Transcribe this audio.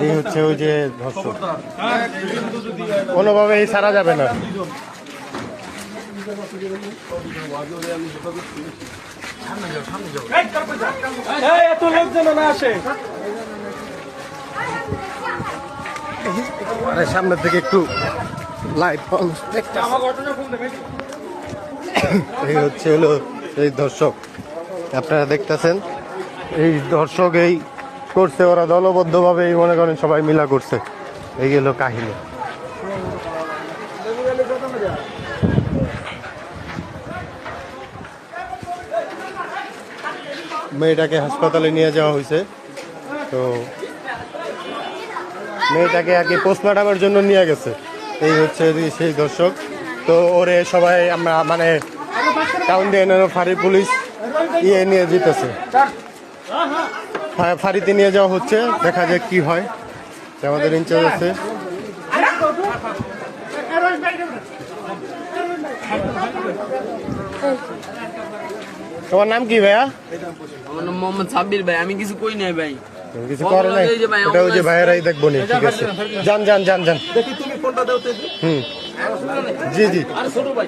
এই হচ্ছে ওই যে ধর্ষক, কোনোভাবেই ছাড়া যাবে না। এত লোক যেন না আসে। সামনের থেকে একটু লাইট, এই হচ্ছে হলো এই দর্শক, আপনারা দেখতেছেন এই দর্শক এই করছে, ওরা দলবদ্ধভাবে এই মনে করেন সবাই মিলা করছে। এই গেল কাহিনী। মেয়েটাকে হাসপাতালে নিয়ে যাওয়া হয়েছে, তো মেয়েটাকে আর কি পোস্টমর্টমের জন্য নিয়ে গেছে। এই হচ্ছে সেই দর্শক। তো ওরে সবাই আমরা মানে কাউন্টি ফাঁড়ি পুলিশ নিয়ে যেতেছে, ফাঁড়িতে নিয়ে যাওয়া হচ্ছে, দেখা যাক কি হয়। আমাদের ইনচার্জ আছে। তোমার নাম কি ভাইয়া? আমার নাম মোহাম্মদ সাব্বির ভাই। আমি কিছু কই নাই ভাই, কিছু করো নাই, ওটা ওই যে ভাইয়েরাই দেখবো নি। ঠিক আছে, যান যান যান যান। দেখি তুমি ফোনটা দাও তো। জি জি। আর ছোট ভাই